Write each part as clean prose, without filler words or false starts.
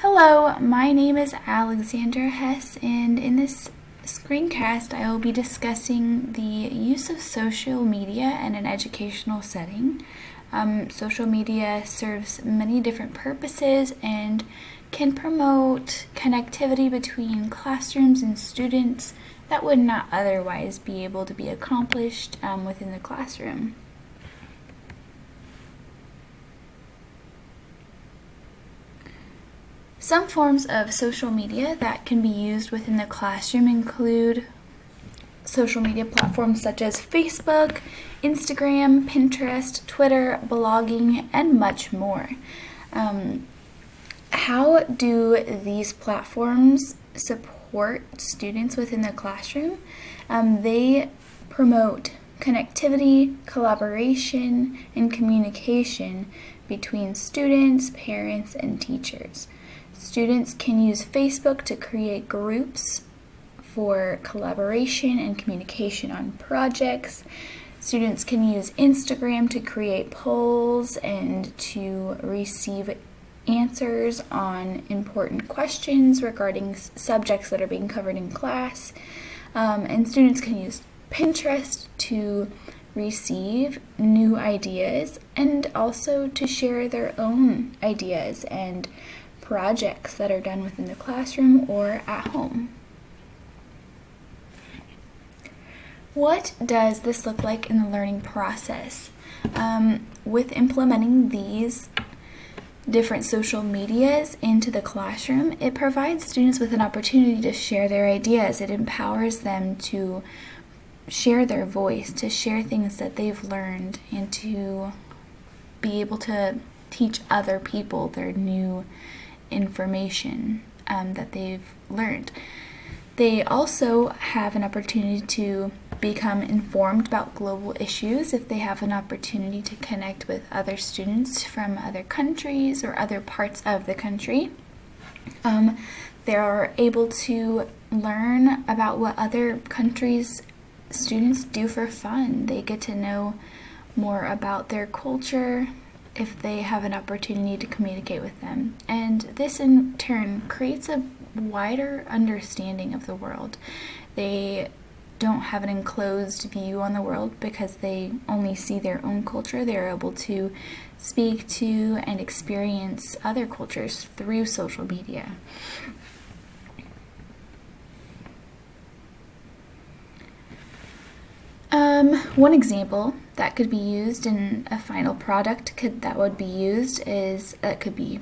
Hello, my name is Alexandra Hess, and in this screencast I will be discussing the use of social media in an educational setting. Social media serves many different purposes and can promote connectivity between classrooms and students that would not otherwise be able to be accomplished within the classroom. Some forms of social media that can be used within the classroom include social media platforms such as Facebook, Instagram, Pinterest, Twitter, blogging, and much more. How do these platforms support students within the classroom? They promote connectivity, collaboration, and communication between students, parents, and teachers. Students can use Facebook to create groups for collaboration and communication on projects. Students can use Instagram to create polls and to receive answers on important questions regarding subjects that are being covered in class. And students can use Pinterest to receive new ideas and also to share their own ideas and projects that are done within the classroom or at home. What does this look like in the learning process? With implementing these different social medias into the classroom, it provides students with an opportunity to share their ideas. It empowers them to share their voice, to share things that they've learned, and to be able to teach other people their new information that they've learned. They also have an opportunity to become informed about global issues if they have an opportunity to connect with other students from other countries or other parts of the country. They are able to learn about what other countries' students do for fun. They get to know more about their culture if they have an opportunity to communicate with them. And this in turn creates a wider understanding of the world. They don't have an enclosed view on the world because they only see their own culture. They're able to speak to and experience other cultures through social media. One example that could be used in a final product that would be used is could be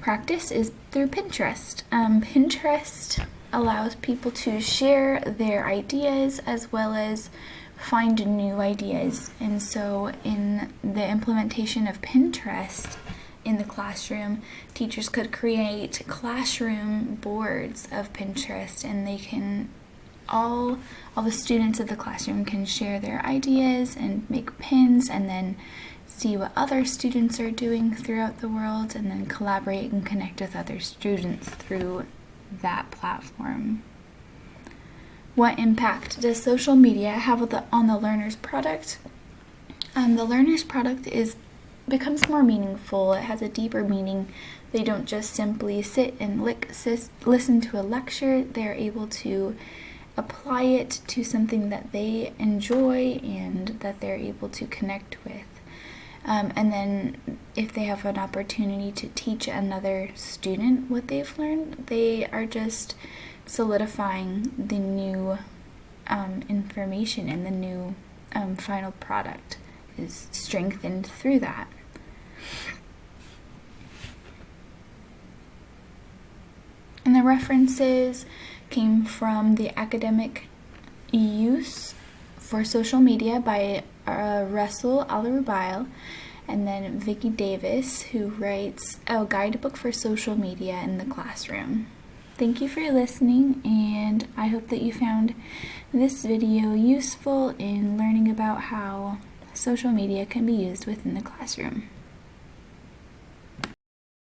practice is through Pinterest. Pinterest allows people to share their ideas as well as find new ideas. And so in the implementation of Pinterest in the classroom, teachers could create classroom boards of Pinterest, and they can all the students of the classroom can share their ideas and make pins and then see what other students are doing throughout the world and then collaborate and connect with other students through that platform. What impact does social media have on the learner's product? The learner's product becomes more meaningful. It has a deeper meaning. They don't just simply sit and listen to a lecture. They're able to apply it to something that they enjoy and that they're able to connect with. And then if they have an opportunity to teach another student what they've learned, they are just solidifying the new information, and the new final product is strengthened through that. And the references came from the Academic Use for Social Media by Russell Al-Rubail, and then Vicki Davis, who writes a guidebook for social media in the classroom. Thank you for listening, and I hope that you found this video useful in learning about how social media can be used within the classroom.